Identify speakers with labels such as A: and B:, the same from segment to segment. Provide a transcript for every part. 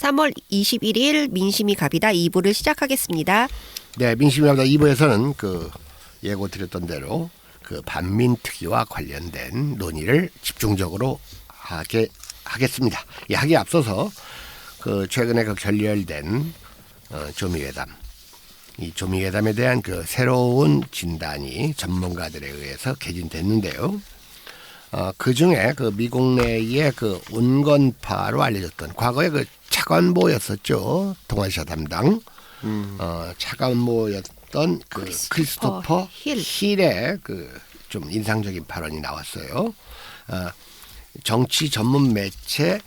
A: 3월 21일 민심이 갑이다 2부를 시작하겠습니다.
B: 네, 민심이 갑이다 2부에서는 그 예고 드렸던 대로 그 반민특위와 관련된 논의를 집중적으로 하겠습니다. 하기에 앞서서 그 최근에 그 결렬된 조미회담, 이 조미회담에 대한 그 새로운 진단이 전문가들에 의해서 개진됐는데요. 그 중에 그 미국 내의 그 온건파로 알려졌던 과거에 그 차관보였었죠. 동아시아 담당 차관보였던 그 크리스토퍼 힐의 그 좀 인상적인 발언이 나왔어요. 정치 전문 매체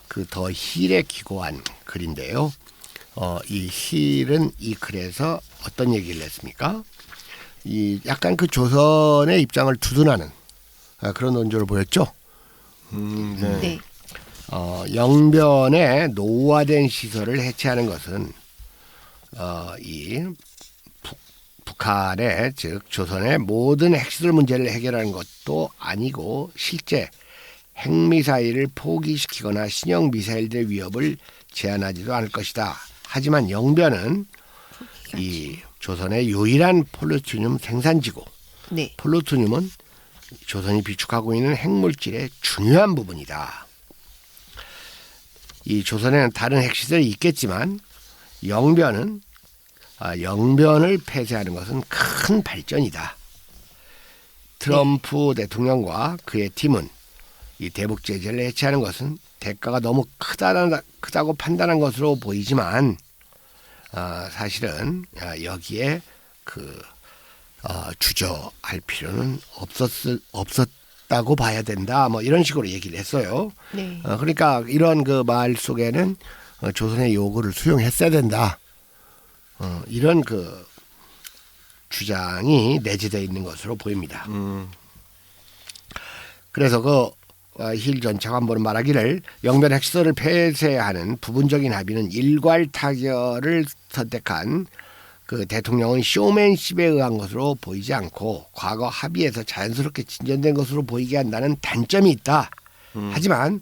B: 그 더 힐에 기고한 글인데요. 이 힐은 이 글에서 어떤 얘기를 했습니까? 이 약간 그 조선의 입장을 두둔하는 그런 논조를 보였죠.
A: 네.
B: 영변의 노후화된 시설을 해체하는 것은 이 북한의 즉 조선의 모든 핵시설 문제를 해결하는 것도 아니고 실제 핵미사일을 포기시키거나 신형 미사일들의 위협을 제한하지도 않을 것이다. 하지만 영변은 이 조선의 유일한 플루토늄 생산지고
A: 네.
B: 플루토늄은 조선이 비축하고 있는 핵물질의 중요한 부분이다. 이 조선에는 다른 핵시설이 있겠지만 영변은 영변을 폐쇄하는 것은 큰 발전이다. 트럼프 대통령과 그의 팀은 이 대북 제재를 해체하는 것은 대가가 너무 크다고 판단한 것으로 보이지만 사실은 여기에 주저할 필요는 없었다고 봐야 된다. 뭐 이런 식으로 얘기를 했어요.
A: 네.
B: 그러니까 이런 그 말 속에는 조선의 요구를 수용했어야 된다. 이런 그 주장이 내재되어 있는 것으로 보입니다. 그래서 그 힐 전 차관보는 말하기를 영변 핵시설을 폐쇄하는 부분적인 합의는 일괄 타결을 선택한 그 대통령은 쇼맨십에 의한 것으로 보이지 않고 과거 합의에서 자연스럽게 진전된 것으로 보이게 한다는 단점이 있다. 하지만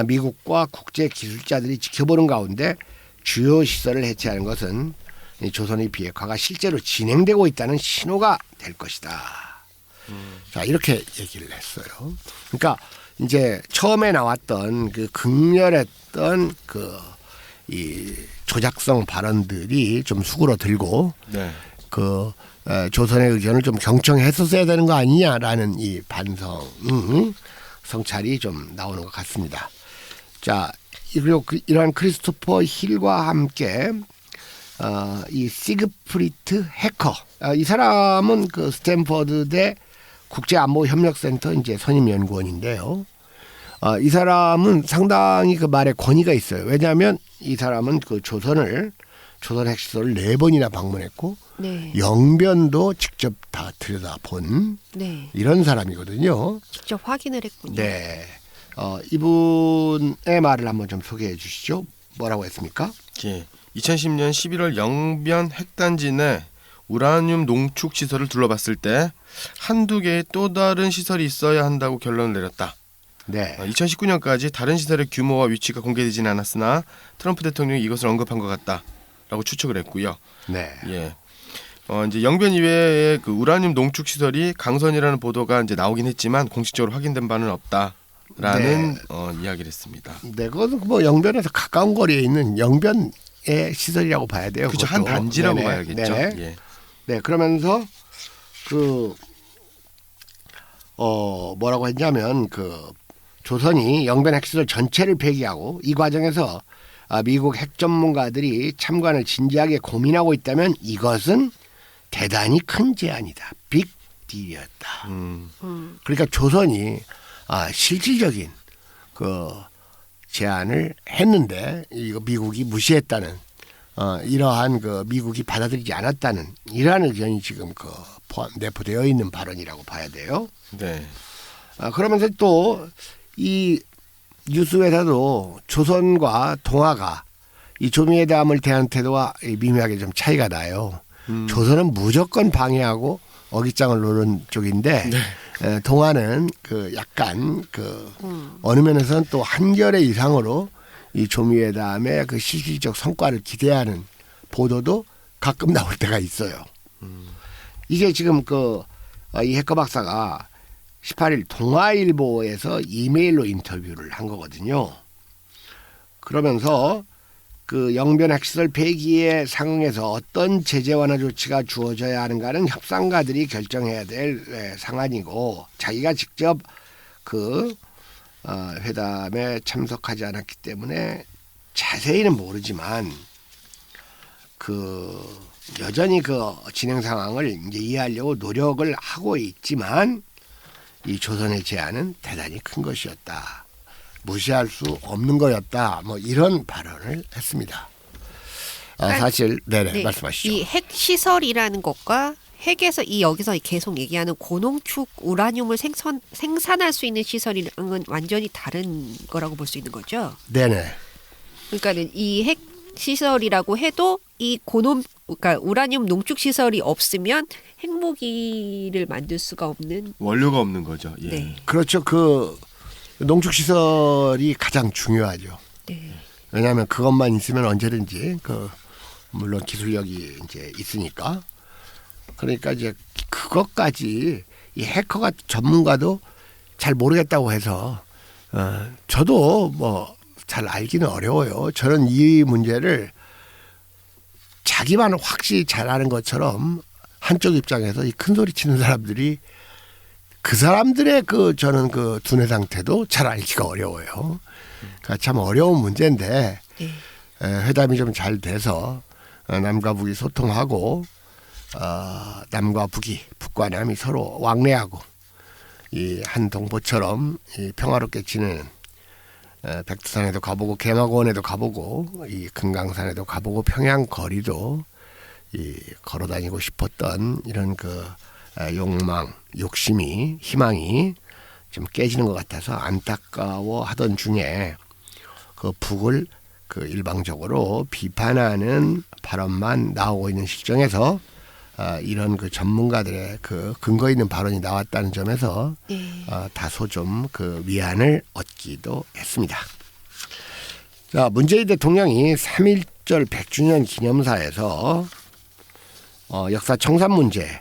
B: 미국과 국제 기술자들이 지켜보는 가운데 주요 시설을 해체하는 것은 조선의 비핵화가 실제로 진행되고 있다는 신호가 될 것이다. 자, 이렇게 얘기를 했어요. 그러니까 이제 처음에 나왔던 그 극렬했던 이 조작성 발언들이 좀 수그러들고
C: 네.
B: 그 조선의 의견을 좀 경청했었어야 되는 거 아니냐라는 이 성찰이 좀 나오는 것 같습니다. 자, 그리고 이러한 크리스토퍼 힐과 함께 이 시그프리트 해커 이 사람은 그 스탠퍼드대 국제안보협력센터 이제 선임 연구원인데요. 이 사람은 상당히 그 말에 권위가 있어요. 왜냐하면 이 사람은 그 조선 핵시설을 4번이나 방문했고
A: 네.
B: 영변도 직접 다 들여다본
A: 네.
B: 이런 사람이거든요.
A: 직접 확인을 했군요.
B: 네. 이분의 말을 한번 좀 소개해 주시죠. 뭐라고 했습니까?
C: 예. 2010년 11월 영변 핵단지 내 우라늄 농축 시설을 둘러봤을 때 한두 개의 또 다른 시설이 있어야 한다고 결론을 내렸다.
B: 네.
C: 2019년까지 다른 시설의 규모와 위치가 공개되지는 않았으나 트럼프 대통령이 이것을 언급한 것 같다라고 추측을 했고요.
B: 네.
C: 예. 이제 영변 이외에 그 우라늄 농축 시설이 강선이라는 보도가 이제 나오긴 했지만 공식적으로 확인된 바는 없다라는 이야기를 했습니다.
B: 네, 그것은 뭐 영변에서 가까운 거리에 있는 영변의 시설이라고 봐야 돼요.
C: 그렇죠. 한 단지라고
B: 네네.
C: 봐야겠죠.
B: 네네.
C: 예.
B: 네, 그러면서 뭐라고 했냐면 조선이 영변 핵시설 전체를 폐기하고 이 과정에서 미국 핵 전문가들이 참관을 진지하게 고민하고 있다면 이것은 대단히 큰 제안이다. 빅 딜이었다. 그러니까 조선이 실질적인 그 제안을 했는데 이거 미국이 무시했다는 이러한 그 미국이 받아들이지 않았다는 이러한 의견이 지금 내포되어 있는 발언이라고 봐야 돼요.
C: 네.
B: 그러면서 또 이 뉴스 회사도 조선과 동아가 이 조미회담을 대한 태도가 미묘하게 좀 차이가 나요. 조선은 무조건 방해하고 어깃장을 놓는 쪽인데 동아는 약간 어느 면에서는 또 한결의 이상으로 이 조미회담의 그 실질적 성과를 기대하는 보도도 가끔 나올 때가 있어요. 이게 지금 이 해커 박사가 18일 동아일보에서 이메일로 인터뷰를 한 거거든요. 그러면서 그 영변 핵시설 폐기에 상응해서 어떤 제재 완화 조치가 주어져야 하는가는 협상가들이 결정해야 될 상황이고 자기가 직접 그 회담에 참석하지 않았기 때문에 자세히는 모르지만 여전히 진행 상황을 이제 이해하려고 노력을 하고 있지만 이 조선의 제안은 대단히 큰 것이었다. 무시할 수 없는 거였다. 뭐 이런 발언을 했습니다. 사실 네네 말씀하시죠.
A: 이 핵시설이라는 것과 핵에서 여기서 계속 얘기하는 고농축 우라늄을 생산할 수 있는 시설이랑은 완전히 다른 거라고 볼 수 있는 거죠.
B: 네네.
A: 그러니까는 이 핵시설이라고 해도 이 그러니까 우라늄 농축 시설이 없으면 핵무기를 만들 수가 없는
C: 원료가 없는 거죠. 예.
A: 네.
B: 그렇죠. 농축 시설이 가장 중요하죠.
A: 네.
B: 왜냐하면 그것만 있으면 언제든지 물론 기술력이 이제 있으니까. 그러니까 이제 그것까지 이 해커가 전문가도 잘 모르겠다고 해서 저도 뭐 잘 알기는 어려워요. 저는 이 문제를 자기만 확실히 잘 아는 것처럼 한쪽 입장에서 이 큰 소리 치는 사람들이 그 사람들의 저는 두뇌 상태도 잘 알기가 어려워요. 그러니까 참 어려운 문제인데 회담이 좀 잘 돼서 남과 북이 소통하고 남과 북이 북과 남이 서로 왕래하고 이 한 동포처럼 이 평화롭게 지내는 백두산에도 가보고 개마고원에도 가보고 이 금강산에도 가보고 평양 거리도 이 걸어다니고 싶었던 이런 욕망, 욕심이, 희망이 좀 깨지는 것 같아서 안타까워하던 중에 북을 일방적으로 비판하는 발언만 나오고 있는 실정에서 이런 전문가들의 근거 있는 발언이 나왔다는 점에서 다소 좀 위안을 얻기도 했습니다. 자, 문재인 대통령이 3.1절 100주년 기념사에서 역사 청산 문제,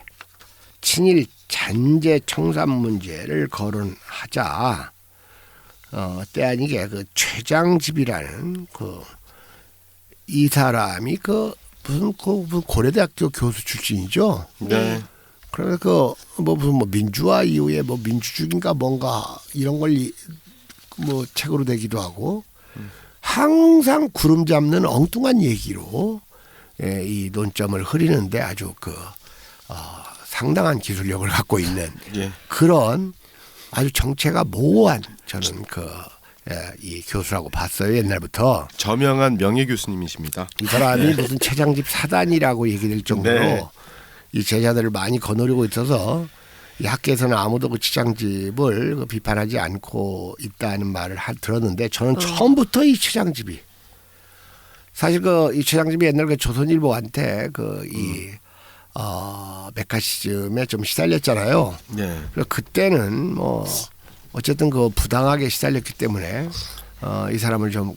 B: 친일 잔재 청산 문제를 거론하자 때 아니게 최장집이라는 이 사람이 무슨 고려대학교 교수 출신이죠.
C: 네.
B: 그래서 무슨 민주화 이후에 민주주의인가 뭔가 이런 걸 책으로 내기도 하고 항상 구름 잡는 엉뚱한 얘기로 이 논점을 흐리는데 아주 상당한 기술력을 갖고 있는 그런 아주 정체가 모호한 저는 이 교수라고 봤어요. 옛날부터.
C: 저명한 명예 교수님이십니다.
B: 이 사람이 무슨 최장집 사단이라고 얘기될 정도로
C: 네.
B: 이 제자들을 많이 거느리고 있어서 이 학계에서는 아무도 최장집을 비판하지 않고 있다는 말을 들었는데 저는 처음부터 이 최장집이 사실 이 최장집이 옛날 조선일보한테 메카시즘에 좀 시달렸잖아요.
C: 네.
B: 그래서 그때는 어쨌든 부당하게 시달렸기 때문에 이 사람을 좀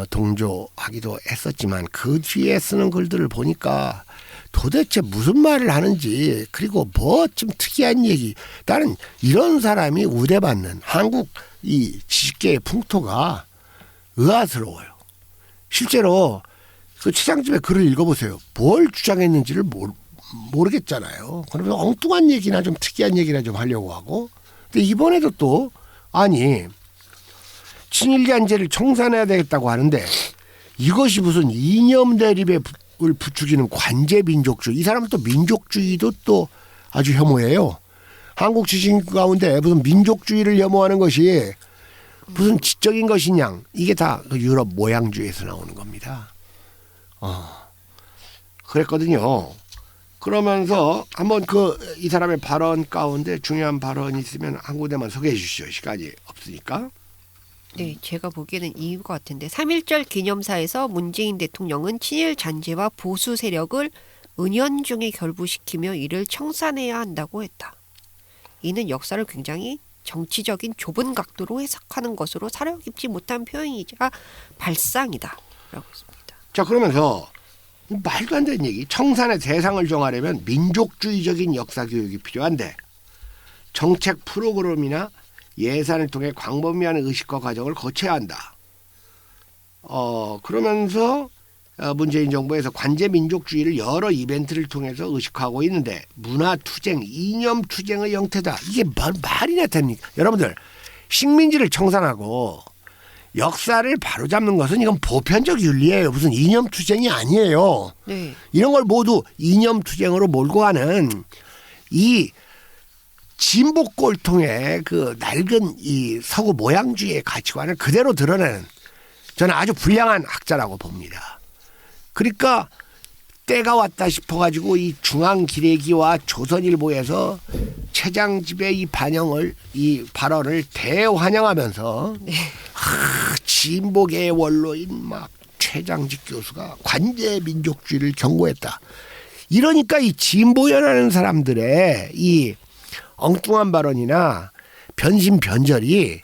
B: 동조하기도 했었지만 그 뒤에 쓰는 글들을 보니까 도대체 무슨 말을 하는지 그리고 좀 특이한 얘기 나는 이런 사람이 우대받는 한국 이 지식계의 풍토가 의아스러워요. 실제로 최장집의 글을 읽어보세요. 뭘 주장했는지를 모르겠잖아요. 그러면 엉뚱한 얘기나 좀 특이한 얘기나 좀 하려고 하고 근데 이번에도 또 친일잔재를 청산해야 되겠다고 하는데 이것이 무슨 이념 대립을 부추기는 관제민족주의 이 사람은 또 민족주의도 또 아주 혐오해요. 한국 지식 가운데 무슨 민족주의를 혐오하는 것이 무슨 지적인 것이냐 이게 다 유럽 모양주의에서 나오는 겁니다. 그랬거든요. 그러면서 한번 이 사람의 발언 가운데 중요한 발언이 있으면 한 군데만 소개해 주시죠. 시간이 없으니까.
A: 네, 제가 보기에는 이유 것 같은데 3.1절 기념사에서 문재인 대통령은 친일 잔재와 보수 세력을 은연중에 결부시키며 이를 청산해야 한다고 했다. 이는 역사를 굉장히 정치적인 좁은 각도로 해석하는 것으로 사려 깊지 못한 표현이자 발상이다라고 했습니다.
B: 자, 그러면서 말도 안 되는 얘기. 청산의 대상을 정하려면 민족주의적인 역사 교육이 필요한데 정책 프로그램이나 예산을 통해 광범위한 의식과 과정을 거쳐야 한다. 그러면서 문재인 정부에서 관제 민족주의를 여러 이벤트를 통해서 의식화하고 있는데 문화투쟁, 이념투쟁의 형태다. 이게 말이나 됩니까? 여러분들 식민지를 청산하고 역사를 바로잡는 것은 이건 보편적 윤리예요. 무슨 이념투쟁이 아니에요.
A: 네.
B: 이런 걸 모두 이념투쟁으로 몰고 가는 이 진보꼴통의 그 낡은 이 서구 모양주의의 가치관을 그대로 드러내는 저는 아주 불량한 학자라고 봅니다. 그러니까 때가 왔다 싶어가지고 이 중앙기레기와 조선일보에서 최장집의 이 발언을 대환영하면서 진보계의 원로인 막 최장집 교수가 관제 민족주의를 경고했다. 이러니까 이 진보연하는 사람들의 이 엉뚱한 발언이나 변심 변절이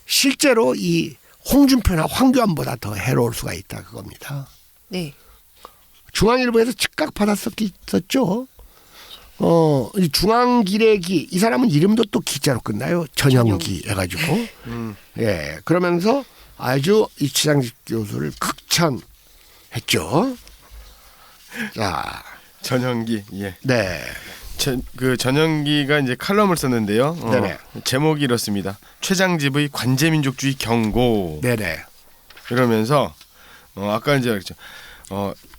B: 실제로 이 홍준표나 황교안보다 더 해로울 수가 있다 그겁니다.
A: 네.
B: 중앙일보에서 즉각 받았었죠. 이 중앙기레기 이 사람은 이름도 또 기자로 끝나요. 전영기 해가지고. 예, 그러면서 아주 이 최장집 교수를 극찬했죠. 자,
C: 전형기. 예.
B: 네.
C: 그 전형기가 이제 칼럼을 썼는데요.
B: 네네.
C: 제목이 이렇습니다. 최장집의 관제민족주의 경고.
B: 네네.
C: 이러면서 아까 이제 그랬죠.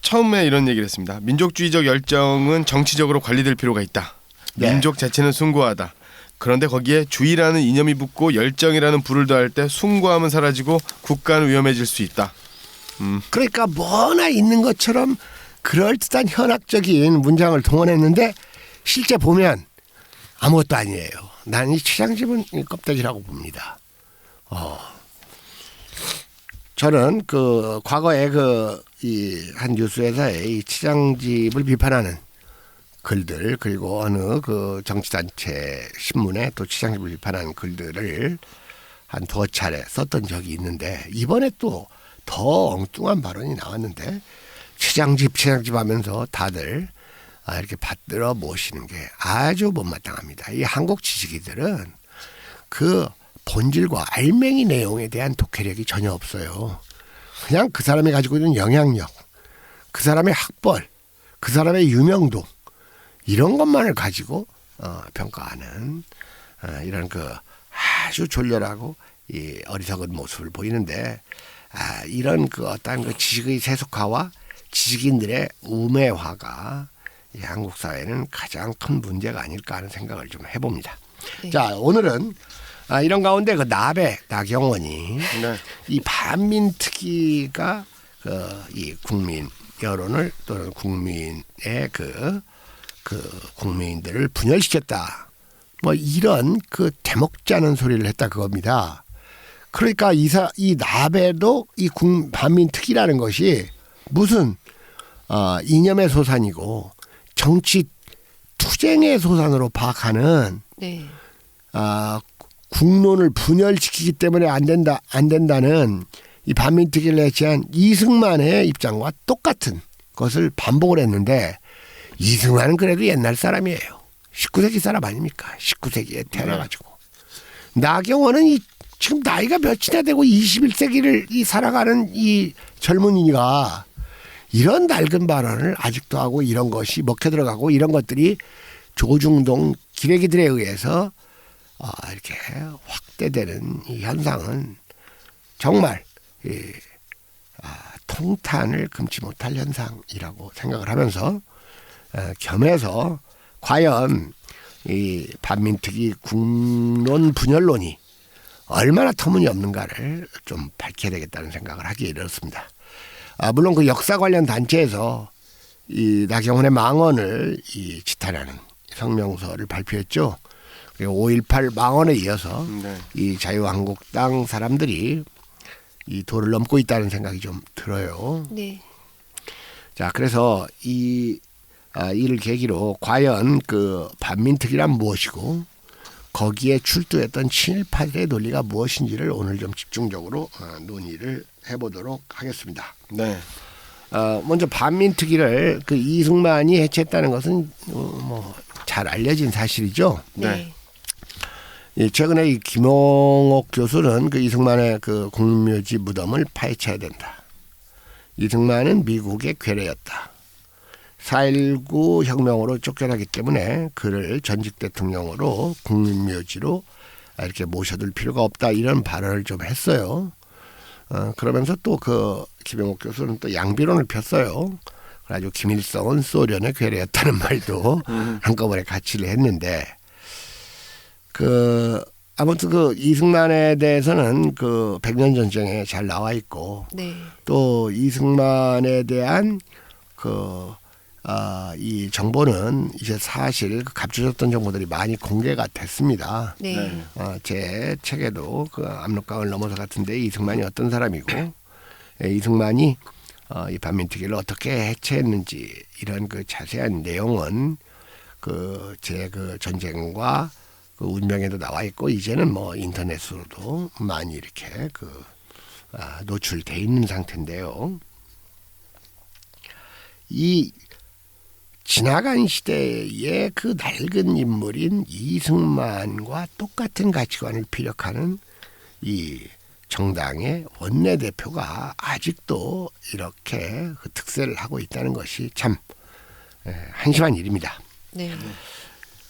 C: 처음에 이런 얘기를 했습니다. 민족주의적 열정은 정치적으로 관리될 필요가 있다.
B: 네.
C: 민족 자체는 숭고하다. 그런데 거기에 주의라는 이념이 붙고 열정이라는 불을 더할 때 숭고함은 사라지고 국가는 위험해질 수 있다.
B: 그러니까 뭐나 있는 것처럼 그럴듯한 현학적인 문장을 동원했는데 실제 보면 아무것도 아니에요. 난 이 최장집은 껍데기라고 봅니다. 저는 그 과거에 이 한 뉴스회사에 이 최장집을 비판하는 글들 그리고 어느 그 정치단체 신문에 또 최장집을 비판하는 글들을 한 두어 차례 썼던 적이 있는데 이번에 또 더 엉뚱한 발언이 나왔는데 최장집 하면서 다들 이렇게 받들어 모시는 게 아주 못마땅합니다. 이 한국 지식인들은 그 본질과 알맹이 내용에 대한 독해력이 전혀 없어요. 그냥 그 사람이 가지고 있는 영향력, 그 사람의 학벌, 그 사람의 유명도 이런 것만을 가지고 평가하는 이런 그 아주 졸렬하고 이 어리석은 모습을 보이는데 이런 그 어떤 그 지식의 세속화와 지식인들의 우매화가 이 한국 사회는 가장 큰 문제가 아닐까 하는 생각을 좀 해봅니다.
A: 네.
B: 자, 오늘은 이런 가운데 그 나경원이
C: 네.
B: 이 반민특위가 이 국민 여론을 또는 국민의 국민들을 분열시켰다. 뭐 이런 그 대먹지 않은 소리를 했다 그겁니다. 그러니까 이 나베도 이 반민특위라는 것이 무슨 이념의 소산이고 정치 투쟁의 소산으로 파악하는
A: 네.
B: 국론을 분열시키기 때문에 안 된다는 이 반민특위를 내치한 이승만의 입장과 똑같은 것을 반복을 했는데 이승만은 그래도 옛날 사람이에요. 19세기 사람 아닙니까? 19세기에 태어나가지고. 나경원은 지금 나이가 몇이나 되고 21세기를 살아가는 이 젊은이가 이런 낡은 발언을 아직도 하고 이런 것이 먹혀 들어가고 이런 것들이 조중동 기레기들에 의해서 이렇게 확대되는 이 현상은 정말 통탄을 금치 못할 현상이라고 생각을 하면서 겸해서 과연 이 반민특위 국론 분열론이 얼마나 터무니없는가를 좀 밝혀야 되겠다는 생각을 하기에 이르렀습니다. 물론 그 역사 관련 단체에서 이 나경원의 망언을 지탄하는 성명서를 발표했죠. 그리고 5.18 망언에 이어서
C: 네.
B: 이 자유한국당 사람들이 이 도를 넘고 있다는 생각이 좀 들어요.
A: 네.
B: 자, 그래서 이를 계기로 과연 그 반민특위란 무엇이고 거기에 출두했던 친일파들의 논리가 무엇인지를 오늘 좀 집중적으로 논의를 해보도록 하겠습니다.
C: 네.
B: 먼저 반민특위를 그 이승만이 해체했다는 것은 뭐 잘 알려진 사실이죠.
C: 네.
B: 최근에 이 김용옥 교수는 그 이승만의 그 국립묘지 무덤을 파헤쳐야 된다. 이승만은 미국의 괴뢰였다. 4.19 혁명으로 쫓겨나기 때문에 그를 전직 대통령으로 국립묘지로 이렇게 모셔둘 필요가 없다, 이런 발언을 좀 했어요. 그러면서 또 그 김용옥 교수는 또 양비론을 폈어요. 그래가지고 김일성은 소련의 괴뢰였다는 말도 한꺼번에 같이를 했는데, 아무튼 그 이승만에 대해서는 그 백년 전쟁에 잘 나와 있고,
A: 네.
B: 또 이승만에 대한 이 정보는 이제 사실 그 감춰졌던 정보들이 많이 공개가 됐습니다.
A: 네.
B: 제 책에도 그 압록강을 넘어서 같은데 이승만이 어떤 사람이고, 이승만이 이 반민특위를 어떻게 해체했는지, 이런 그 자세한 내용은 제 전쟁과 그 운명에도 나와 있고, 이제는 뭐 인터넷으로도 많이 이렇게 노출돼 있는 상태인데요. 이 지나간 시대의 그 낡은 인물인 이승만과 똑같은 가치관을 피력하는 이 정당의 원내대표가 아직도 이렇게 그 특세를 하고 있다는 것이 참 한심한 일입니다.
A: 네.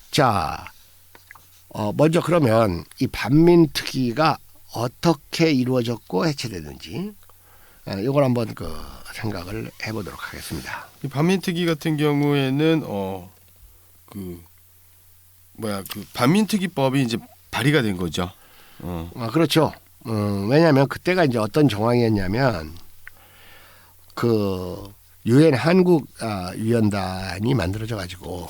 B: 자, 먼저 그러면 이 반민특위가 어떻게 이루어졌고 해체됐는지 이걸 한번 생각을 해보도록 하겠습니다.
C: 이 반민특위 같은 경우에는 반민특위법이 이제 발의가 된 거죠.
B: 그렇죠. 왜냐하면 그때가 이제 어떤 정황이었냐면 유엔 한국 위원단이 만들어져 가지고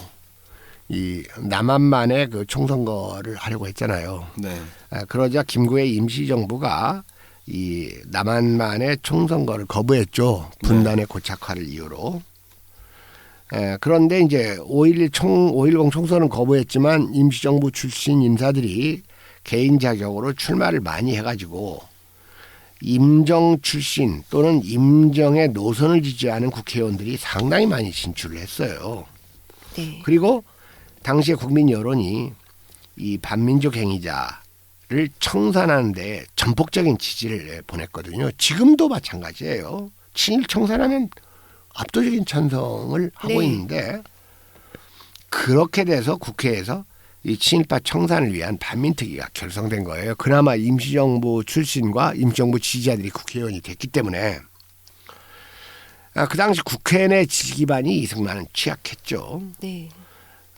B: 이 남한만의 그 총선거를 하려고 했잖아요.
C: 네.
B: 그러자 김구의 임시정부가 이 남한만의 총선거를 거부했죠. 분단의 고착화를 이유로. 그런데 이제 5.10 총선은 거부했지만 임시정부 출신 인사들이 개인 자격으로 출마를 많이 해가지고 임정 출신 또는 임정의 노선을 지지하는 국회의원들이 상당히 많이 진출을 했어요.
A: 네.
B: 그리고 당시에 국민 여론이 이 반민족 행위자를 청산하는 데 전폭적인 지지를 보냈거든요. 지금도 마찬가지예요. 친일 청산하면 압도적인 찬성을 하고
A: 네.
B: 있는데, 그렇게 돼서 국회에서 이 친일파 청산을 위한 반민특위가 결성된 거예요. 그나마 임시정부 출신과 임시정부 지지자들이 국회의원이 됐기 때문에. 그 당시 국회 내 지지 기반이 이승만은 취약했죠.
A: 네.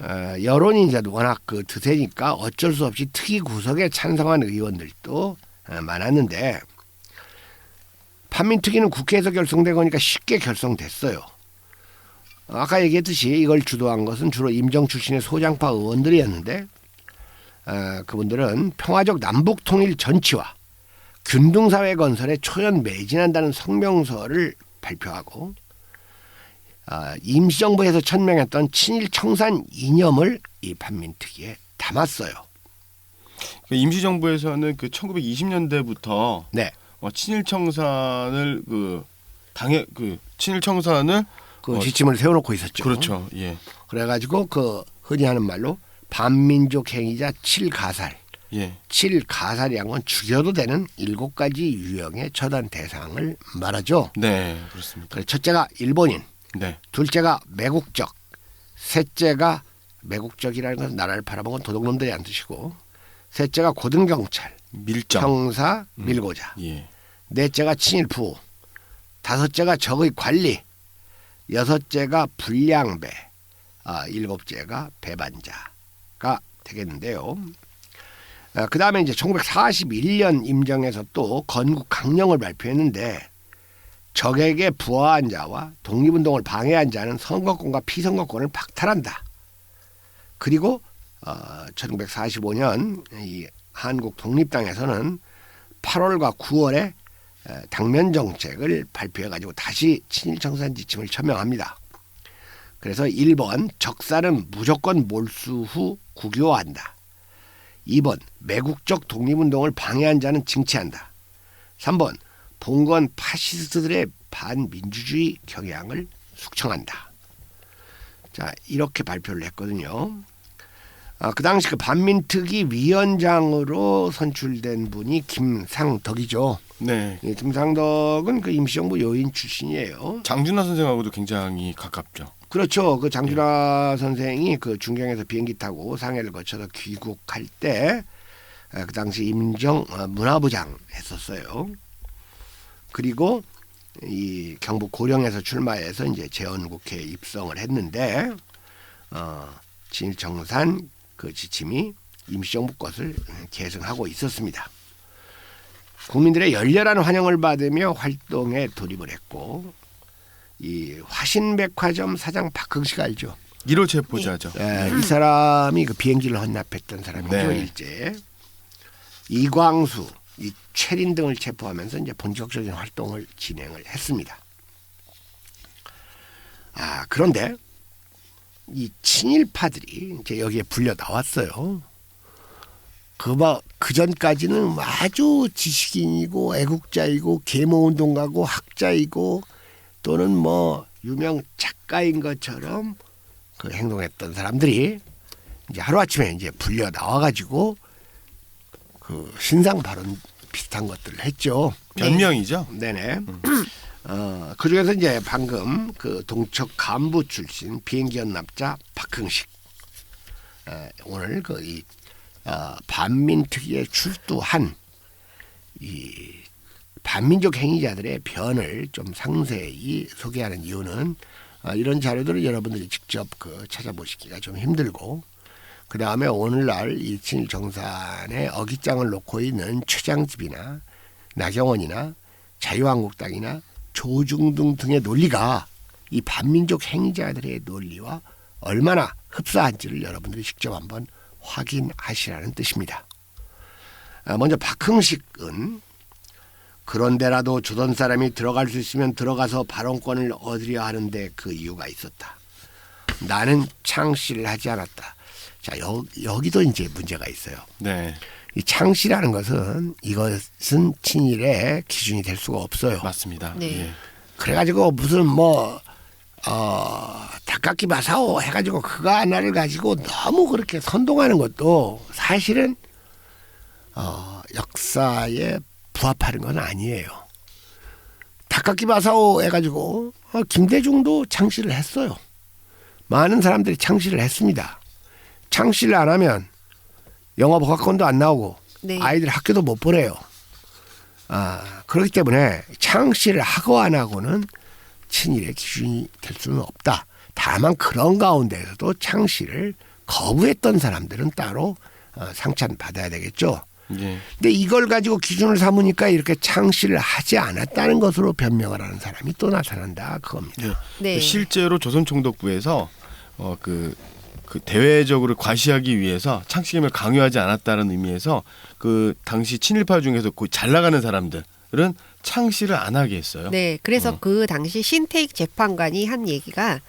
B: 여론이 이제 워낙 드세니까 어쩔 수 없이 특위 구성에 찬성한 의원들도 많았는데, 반민특위는 국회에서 결성된 거니까 쉽게 결성됐어요. 아까 얘기했듯이 이걸 주도한 것은 주로 임정 출신의 소장파 의원들이었는데, 그분들은 평화적 남북 통일 전치와 균등사회 건설에 초연 매진한다는 성명서를 발표하고, 임시정부에서 천명했던 친일 청산 이념을 이 반민특위에 담았어요.
C: 임시정부에서는 1920년대부터
B: 네.
C: 친일 청산을 친일 청산을
B: 지침을 세워놓고 있었죠.
C: 그렇죠. 예.
B: 그래가지고 흔히 하는 말로 반민족 행위자 7가살.
C: 예.
B: 7가살이란 건 죽여도 되는 7가지 유형의 처단 대상을 말하죠.
C: 네, 그렇습니다.
B: 그래서 첫째가 일본인,
C: 네.
B: 둘째가 매국적, 셋째가 매국적이라는 것은 나라를 팔아먹은 도둑놈들이 안 뜻이고, 셋째가 고등경찰,
C: 밀정,
B: 형사, 밀고자,
C: 예.
B: 넷째가 친일부, 다섯째가 적의 관리, 여섯째가 불량배, 일곱째가 배반자가 되겠는데요. 그 다음에 이제 1941년 임정에서 또 건국 강령을 발표했는데, 적에게 부하한 자와 독립운동을 방해한 자는 선거권과 피선거권을 박탈한다. 그리고 1945년 이 한국 독립당에서는 8월과 9월에 당면 정책을 발표해가지고 다시 친일청산 지침을 천명합니다. 그래서 1번 적살은 무조건 몰수 후 국유화한다. 2번 매국적 독립운동을 방해한 자는 징치한다. 3번 봉건 파시스트들의 반민주주의 경향을 숙청한다. 자, 이렇게 발표를 했거든요. 그 당시 그 반민특위 위원장으로 선출된 분이 김상덕이죠.
C: 네.
B: 예, 김상덕은 그 임시정부 요인 출신이에요.
C: 장준하 선생하고도 굉장히 가깝죠.
B: 그렇죠. 그 장준하 선생이 그 중경에서 비행기 타고 상해를 거쳐서 귀국할 때 그 당시 임정 문화부장 했었어요. 그리고 이 경북 고령에서 출마해서 이제 재헌국회에 입성을 했는데 진일청산 그 지침이 임시정부 것을 계승하고 있었습니다. 국민들의 열렬한 환영을 받으며 활동에 돌입을 했고 이 화신백화점 사장 박흥식 알죠?
C: 1호 체포자죠.
B: 이 사람이 그 비행기를 헌납했던 사람이죠.
C: 네.
B: 일제. 이광수, 이 최린 등을 체포하면서 이제 본격적인 활동을 진행을 했습니다. 그런데 이 친일파들이 이제 여기에 불려 나왔어요. 그 전까지는 아주 지식인이고 애국자이고 계모운동가고 학자이고 또는 뭐 유명 작가인 것처럼 그 행동했던 사람들이 이제 하루아침에 이제 불려 나와가지고 그 신상 발언 비슷한 것들을 했죠.
C: 변명이죠.
B: 네네. 그 중에서 이제 방금 그 동척 간부 출신 비행기 연납자 박흥식 오늘 그 반민특위에 출두한 이 반민족 행위자들의 변을 좀 상세히 소개하는 이유는 이런 자료들을 여러분들이 직접 그 찾아보시기가 좀 힘들고 그 다음에 오늘날 이 친일 정산에 어깃장을 놓고 있는 최장집이나 나경원이나 자유한국당이나 조중동 등의 논리가 이 반민족 행위자들의 논리와 얼마나 흡사한지를 여러분들이 직접 한번 확인하시라는 뜻입니다. 먼저 박흥식은 그런데라도 조선 사람이 들어갈 수 있으면 들어가서 발언권을 얻으려 하는데 그 이유가 있었다. 나는 창씨를 하지 않았다. 자, 여기도 이제 문제가 있어요.
C: 네.
B: 이 창씨라는 것은 이것은 친일의 기준이 될 수가 없어요.
C: 맞습니다.
A: 네.
C: 예.
B: 그래가지고 무슨 닭깎이 마사오 해가지고 그거 하나를 가지고 너무 그렇게 선동하는 것도 사실은 역사에 부합하는 건 아니에요. 닭깎이 마사오 해가지고 김대중도 창시를 했어요. 많은 사람들이 창시를 했습니다. 창시를 안 하면 영어 복학권도 안 나오고
A: 네.
B: 아이들 학교도 못 보내요. 그렇기 때문에 창시를 하고 안 하고는 친일의 기준이 될 수는 없다. 다만 그런 가운데서도 창시를 거부했던 사람들은 따로 상찬받아야 되겠죠.
C: 예.
B: 근데 이걸 가지고 기준을 삼으니까 이렇게 창시를 하지 않았다는 것으로 변명을 하는 사람이 또 나타난다 그겁니다.
A: 네.
C: 실제로 조선총독부에서 그 대외적으로 과시하기 위해서 창씨임을 강요하지 않았다는 의미에서 그 당시 친일파 중에서 잘 나가는 사람들은 창씨를 안 하게 했어요.
A: 네, 그래서 그 당시 신태익 재판관이 한 얘기가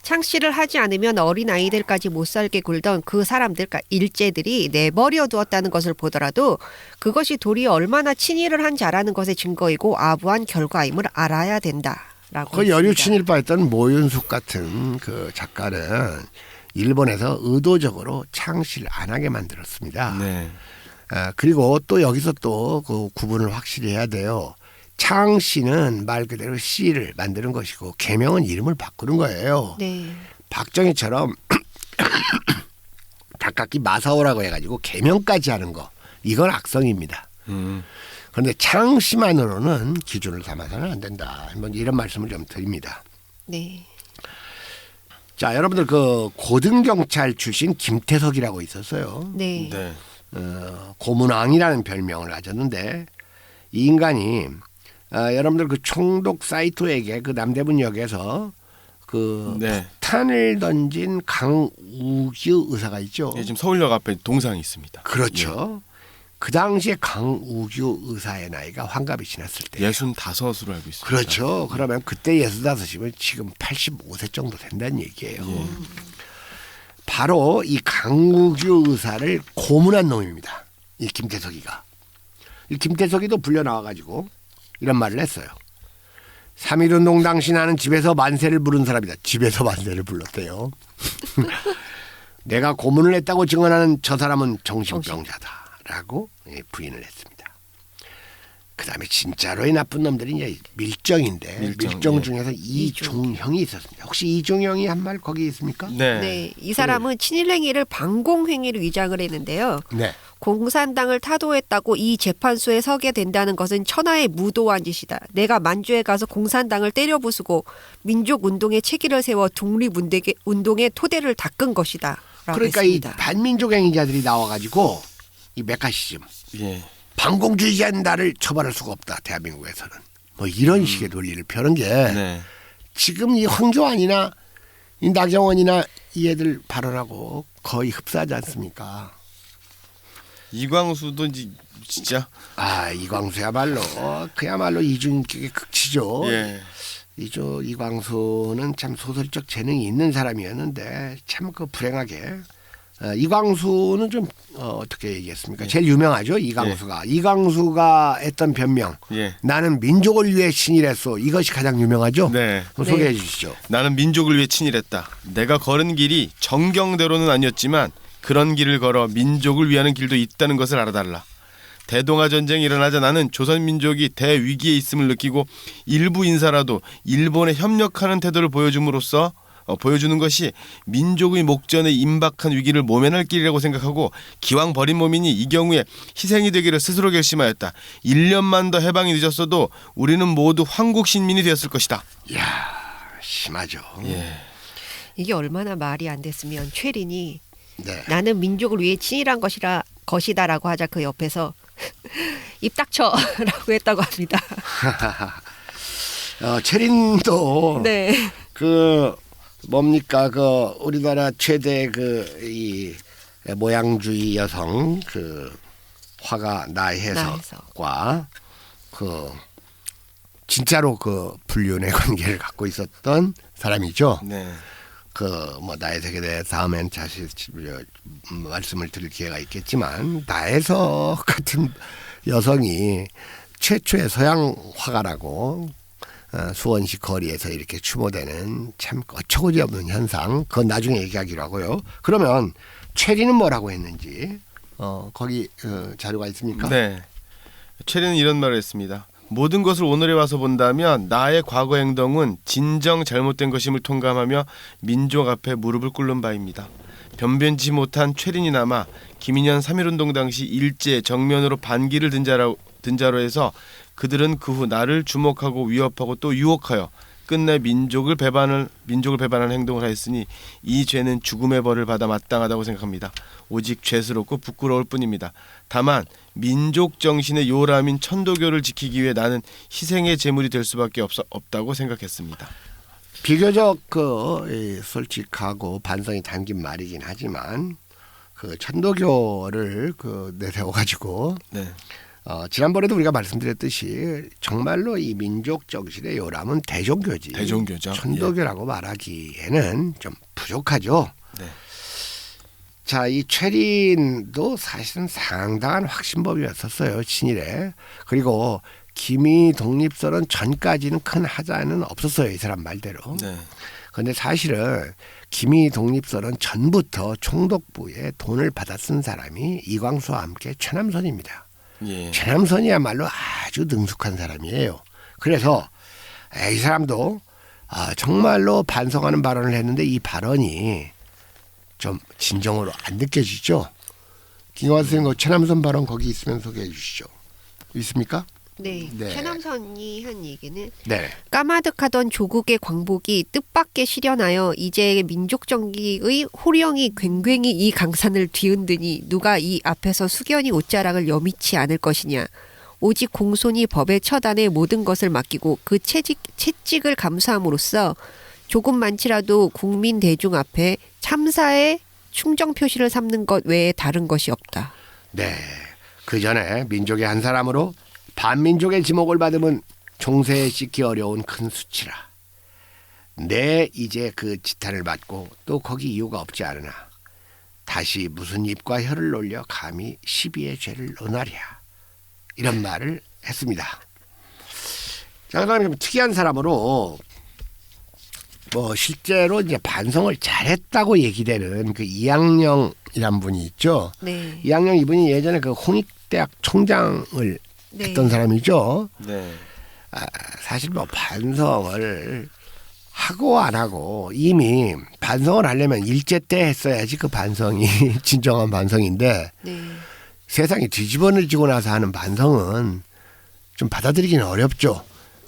A: 창씨를 하지 않으면 어린 아이들까지 못 살게 굴던 그 사람들, 그러니까 일제들이 내버려 두었다는 것을 보더라도 그것이 도리어 얼마나 친일을 한 자라는 것의 증거이고 아부한 결과임을 알아야 된다라고.
B: 그 여류 친일파였던 모윤숙 같은 그 작가는 일본에서 의도적으로 창시를 안 하게 만들었습니다.
C: 네.
B: 그리고 또 여기서 또 그 구분을 확실히 해야 돼요. 창씨는 말 그대로 씨를 만드는 것이고 계명은 이름을 바꾸는 거예요.
A: 네.
B: 박정희처럼 닭깎이 마사오라고 해가지고 계명까지 하는 거 이건 악성입니다. 그런데 창씨만으로는 기준을 삼아서는 안 된다. 이런 말씀을 좀 드립니다.
A: 네.
B: 자, 여러분들 그 고등경찰 출신 김태석이라고 있었어요.
A: 네.
C: 네.
B: 고문왕이라는 별명을 가졌는데 이 인간이 여러분들 그 총독 사이토에게 그 남대문역에서 그
C: 네.
B: 폭탄을 던진 강우규 의사가 있죠.
C: 예, 지금 서울역 앞에 동상이 있습니다.
B: 그렇죠. 그 당시에 강우규 의사의 나이가 환갑이 지났을 때.
C: 65으로 알고 있습니다.
B: 그렇죠. 그러면 그때 65이면 지금 85세 정도 된다는 얘기예요. 바로 이 강국유 의사를 고문한 놈입니다. 이 김태석이가. 이 김태석이도 불려 나와가지고 이런 말을 했어요. 3.1운동 당시 나는 집에서 만세를 부른 사람이다. 집에서 만세를 불렀대요. 내가 고문을 했다고 증언하는 저 사람은 정신병자다라고 부인을 했습니다. 그다음에 진짜로의 나쁜 놈들이 이제 밀정인데 밀정
C: 예.
B: 중에서 이종형이 있었습니다. 혹시 이종형이 한 말 거기 있습니까?
C: 네.
A: 네, 이 사람은 친일행위를 반공행위로 위장을 했는데요.
B: 네.
A: 공산당을 타도했다고 이 재판소에 서게 된다는 것은 천하의 무도한 짓이다. 내가 만주에 가서 공산당을 때려 부수고 민족운동의 체기를 세워 독립운동의 토대를 닦은 것이다.
B: 그러니까
A: 했습니다.
B: 이 반민족 행위자들이 나와가지고 이 메카시즘
C: 예.
B: 반공주의자는 나를 처벌할 수가 없다. 대한민국에서는 뭐 이런 식의 논리를 펴는 게
C: 네.
B: 지금 이 황교안이나 이 나경원이나 이 애들 발언하고 거의 흡사하지 않습니까?
C: 이광수도 이제 진짜
B: 이광수야말로 그야말로 이중인격의 극치죠.
C: 예.
B: 이광수는 참 소설적 재능이 있는 사람이었는데 참 그 불행하게 이광수는 좀 어떻게 얘기했습니까? 제일 유명하죠. 이광수가. 이광수가 했던 변명.
C: 예.
B: 나는 민족을 위해 친일했소. 이것이 가장 유명하죠.
C: 네.
B: 한번 소개해 주시죠.
C: 나는 민족을 위해 친일했다. 내가 걸은 길이 정경대로는 아니었지만 그런 길을 걸어 민족을 위하는 길도 있다는 것을 알아달라. 대동아 전쟁이 일어나자 나는 조선 민족이 대위기에 있음을 느끼고 일부 인사라도 일본에 협력하는 태도를 보여주는 것이 민족의 목전에 임박한 위기를 모면할 길이라고 생각하고 기왕 버린 몸이니 이 경우에 희생이 되기를 스스로 결심하였다. 1년만 더 해방이 늦었어도 우리는 모두 황국 신민이 되었을 것이다.
B: 이야 심하죠.
C: 예.
A: 이게 얼마나 말이 안 됐으면 최린이
B: 네.
A: 나는 민족을 위해 친일한 것이다라고 하자 그 옆에서 입 닥쳐라고 했다고 합니다.
B: 체린도
A: 네.
B: 그 뭡니까 그 우리나라 최대 그 이 모양주의 여성 그 화가 나혜석과 그 진짜로 그 불륜의 관계를 갖고 있었던 사람이죠.
C: 네.
B: 그 뭐 나혜석에 대해 다음엔 다시 말씀을 드릴 기회가 있겠지만 나혜석 같은 여성이 최초의 서양 화가라고 수원시 거리에서 이렇게 추모되는 참 어처구니 없는 현상. 그건 나중에 얘기하기로 하고요. 그러면 최리는 뭐라고 했는지 거기 자료가 있습니까?
C: 네. 최리는 이런 말을 했습니다. 모든 것을 오늘에 와서 본다면 나의 과거 행동은 진정 잘못된 것임을 통감하며 민족 앞에 무릎을 꿇는 바입니다. 변변치 못한 최린이 남아 김인현 3.1운동 당시 일제 정면으로 반기를 든 자로 해서 그들은 그 후 나를 주목하고 위협하고 또 유혹하여 끝내 민족을 배반하는 행동을 하였으니 이 죄는 죽음의 벌을 받아 마땅하다고 생각합니다. 오직 죄스럽고 부끄러울 뿐입니다. 다만 민족 정신의 요람인 천도교를 지키기 위해 나는 희생의 제물이 될 수밖에 없다고 생각했습니다.
B: 비교적 솔직하고 반성이 담긴 말이긴 하지만 그 천도교를 내세워가지고
C: 네.
B: 지난번에도 우리가 말씀드렸듯이 정말로 이 민족 정신의 요람은 대종교지.
C: 대종교죠.
B: 천도교라고 말하기에는 좀 부족하죠.
C: 네.
B: 자, 이 최린도 사실은 상당한 확신범이었었어요. 친일에. 그리고 기미 독립선언 전까지는 큰 하자는 없었어요. 이 사람 말대로.
C: 네.
B: 그런데 사실은 기미 독립선언 전부터 총독부에 돈을 받아 쓴 사람이 이광수와 함께 최남선입니다.
C: 예.
B: 최남선이야말로 아주 능숙한 사람이에요. 그래서 이 사람도 정말로 반성하는 발언을 했는데 이 발언이 좀 진정으로 안 느껴지죠. 김광수 선생님 최남선 발언 거기 있으면 소개해 주시죠. 있습니까?
A: 네.
B: 네.
A: 최남선이 한 얘기는
B: 네.
A: 까마득하던 조국의 광복이 뜻밖의 실현하여 이제 민족정기의 호령이 굉장히 이 강산을 뒤흔드니 누가 이 앞에서 숙연히 옷자락을 여미치 않을 것이냐. 오직 공손히 법의 처단에 모든 것을 맡기고 그 채찍을 감수함으로써 조금 많지라도 국민 대중 앞에 참사의 충정 표시를 삼는 것 외에 다른 것이 없다.
B: 네. 그 전에 민족의 한 사람으로 반민족의 지목을 받으면 총세에 씻기 어려운 큰 수치라. 내 이제 그 지탄을 받고 또 거기 이유가 없지 않으나 다시 무슨 입과 혀를 놀려 감히 시비의 죄를 논하랴. 이런 말을 했습니다. 상당히 특이한 사람으로 뭐 실제로 이제 반성을 잘했다고 얘기되는 그 이양령이란 분이 있죠.
A: 네.
B: 이양령 이분이 예전에 그 홍익대학 총장을
A: 네.
B: 했던 사람이죠.
C: 네.
B: 사실 뭐 반성을 하고 안 하고 이미 반성을 하려면 일제 때 했어야지 그 반성이 진정한 반성인데
A: 네.
B: 세상이 뒤집어지고 나서 하는 반성은 좀 받아들이기는 어렵죠.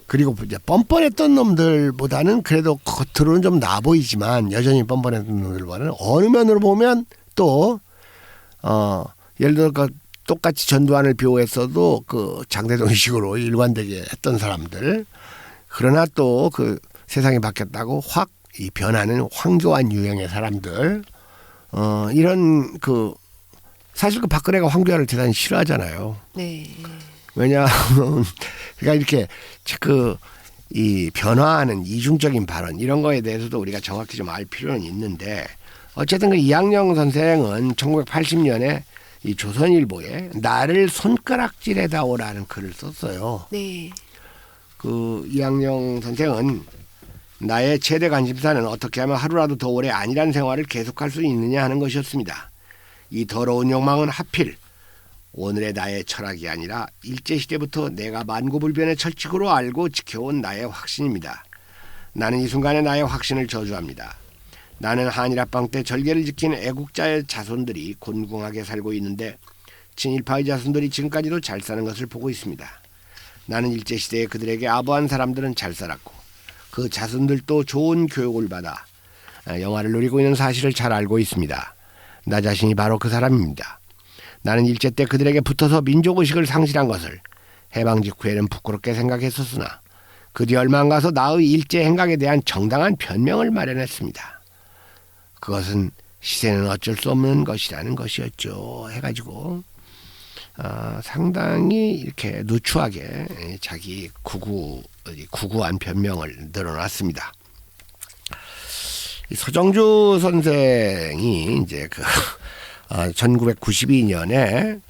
B: 그리고 이제 뻔뻔했던 놈들보다는 그래도 겉으로는 좀 나아 보이지만 여전히 뻔뻔했던 놈들보다는 어느 면으로 보면 또 예를 들어 그 똑같이 전두환을 비호했어도 그 장대동식으로 일관되게 했던 사람들 그러나 또 그 세상이 바뀌었다고 확 이 변하는 황교안 유형의 사람들 이런 그 사실 그 박근혜가 황교안을 대단히 싫어하잖아요.
A: 네.
B: 왜냐하면 그러니까 이렇게 그 이 변화하는 이중적인 발언 이런 거에 대해서도 우리가 정확히 좀 알 필요는 있는데 어쨌든 그 이양령 선생은 1980년에 이 조선일보에 나를 손가락질해다오라는 글을 썼어요.
A: 네.
B: 그 이양령 선생은 나의 최대 관심사는 어떻게 하면 하루라도 더 오래 안일한 생활을 계속할 수 있느냐 하는 것이었습니다. 이 더러운 욕망은 하필 오늘의 나의 철학이 아니라 일제시대부터 내가 만고불변의 철칙으로 알고 지켜온 나의 확신입니다. 나는 이 순간에 나의 확신을 저주합니다. 나는 한일합방 때 절개를 지킨 애국자의 자손들이 곤궁하게 살고 있는데 친일파의 자손들이 지금까지도 잘 사는 것을 보고 있습니다. 나는 일제시대에 그들에게 아부한 사람들은 잘 살았고 그 자손들도 좋은 교육을 받아 영화를 누리고 있는 사실을 잘 알고 있습니다. 나 자신이 바로 그 사람입니다. 나는 일제 때 그들에게 붙어서 민족의식을 상실한 것을 해방 직후에는 부끄럽게 생각했었으나 그 뒤 얼마 안 가서 나의 일제 행각에 대한 정당한 변명을 마련했습니다. 그것은 시세는 어쩔 수 없는 것이라는 것이었죠. 해가지고 상당히 이렇게 누추하게 자기 구구한 변명을 늘어놨습니다. 서정주 선생이 이제 그 1992년에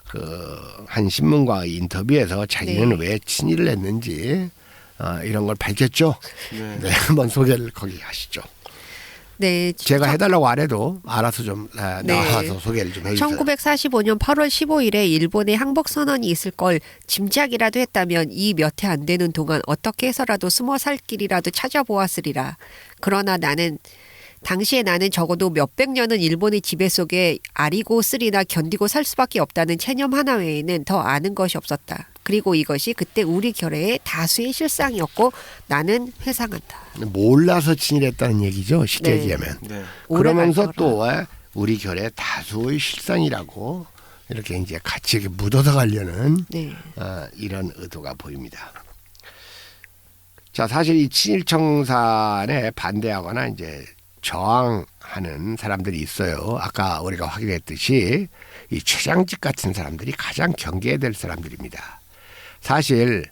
B: 그 한 신문과의 인터뷰에서 자기는 왜 친일을 했는지 이런 걸 밝혔죠.
C: 네.
B: 네, 한번 소개를 거기 하시죠.
A: 네.
B: 제가 해달라고 안 해도 알아서 좀 나와서 소개를 좀 해주세요.
A: 1945년 8월 15일에 일본의 항복선언이 있을 걸 짐작이라도 했다면 이 몇 해 안 되는 동안 어떻게 해서라도 숨어 살 길이라도 찾아보았으리라. 그러나 당시에 나는 적어도 몇백 년은 일본의 지배 속에 아리고 쓰리나 견디고 살 수밖에 없다는 체념 하나 외에는 더 아는 것이 없었다. 그리고 이것이 그때 우리 결의의 다수의 실상이었고 나는 회상한다.
B: 몰라서 친일했다는 얘기죠. 쉽게
A: 네.
B: 얘기하면.
C: 네.
B: 그러면서 또 우리 결의 다수의 실상이라고 이렇게 이제 같이 이렇게 묻어서 가려는
A: 네.
B: 이런 의도가 보입니다. 자, 사실 이 친일 청산에 반대하거나 이제 저항하는 사람들이 있어요. 아까 우리가 확인했듯이 이 최장직 같은 사람들이 가장 경계해야 될 사람들입니다. 사실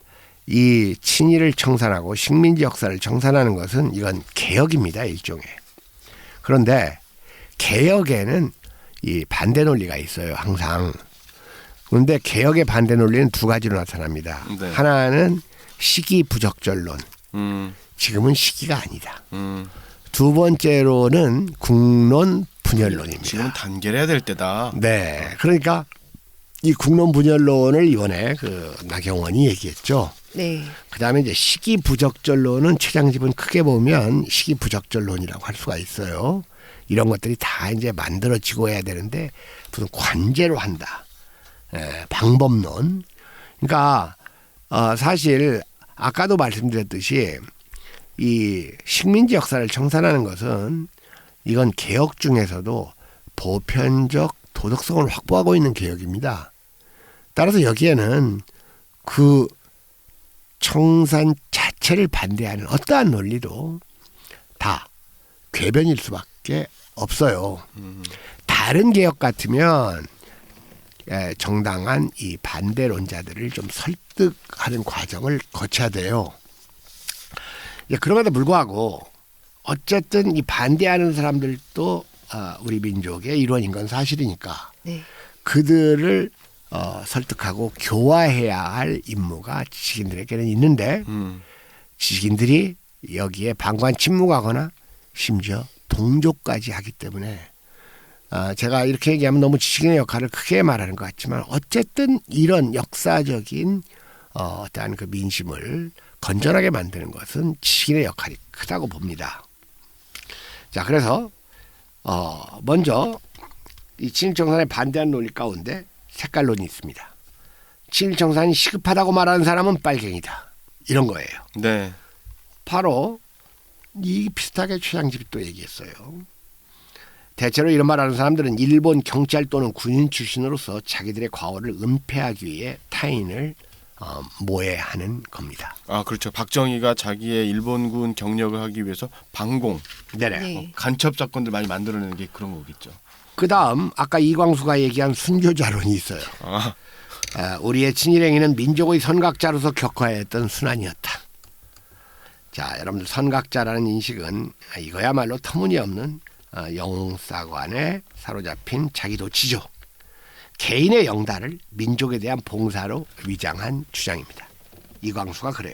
B: 이 친일을 청산하고 식민지 역사를 청산하는 것은 이건 개혁입니다. 일종의. 그런데 개혁에는 이 반대 논리가 있어요. 항상. 그런데 개혁의 반대 논리는 두 가지로 나타납니다.
C: 네.
B: 하나는 시기 부적절론.
C: 음.
B: 지금은 시기가 아니다. 두 번째로는 국론 분열론입니다.
C: 지금은 단결해야 될 때다.
B: 네, 그러니까 이 국론 분열론을 이번에 그 나경원이 얘기했죠.
A: 네.
B: 그다음에 이제 시기 부적절론은 최장집은 크게 보면 시기 부적절론이라고 할 수가 있어요. 이런 것들이 다 이제 만들어지고 해야 되는데 무슨 관제로 한다. 방법론. 그러니까 사실 아까도 말씀드렸듯이 이 식민지 역사를 청산하는 것은 이건 개혁 중에서도 보편적 도덕성을 확보하고 있는 개혁입니다. 따라서 여기에는 그 청산 자체를 반대하는 어떠한 논리도 다 궤변일 수밖에 없어요. 다른 개혁 같으면 정당한 이 반대론자들을 좀 설득하는 과정을 거쳐야 돼요. 그럼에도 불구하고 어쨌든 이 반대하는 사람들도 우리 민족의 일원인 건 사실이니까
A: 네.
B: 그들을 설득하고 교화해야 할 임무가 지식인들에게는 있는데 지식인들이 여기에 방관 침묵하거나 심지어 동조까지 하기 때문에 제가 이렇게 얘기하면 너무 지식인의 역할을 크게 말하는 것 같지만 어쨌든 이런 역사적인 어떠한 그 민심을 건전하게 만드는 것은 지식인의 역할이 크다고 봅니다. 자, 그래서 먼저 이 친일정산에 반대하는 논리 가운데 색깔론이 있습니다. 친일정산이 시급하다고 말하는 사람은 빨갱이다. 이런 거예요.
C: 네.
B: 바로 이 비슷하게 최장집이 또 얘기했어요. 대체로 이런 말하는 사람들은 일본 경찰 또는 군인 출신으로서 자기들의 과오를 은폐하기 위해 타인을 모해하는 겁니다.
C: 아, 그렇죠. 박정희가 자기의 일본군 경력을 하기 위해서 방공,
B: 네네.
A: 네.
C: 간첩 사건들 많이 만들어내는 게 그런 거겠죠.
B: 그 다음 아까 이광수가 얘기한 순교자론이 있어요.
C: 아,
B: 우리의 친일행위는 민족의 선각자로서 겪어야 했던 순환이었다. 자, 여러분들 선각자라는 인식은 이거야말로 터무니없는 영웅사관에 사로잡힌 자기도취죠. 개인의 영달을 민족에 대한 봉사로 위장한 주장입니다. 이광수가 그래요.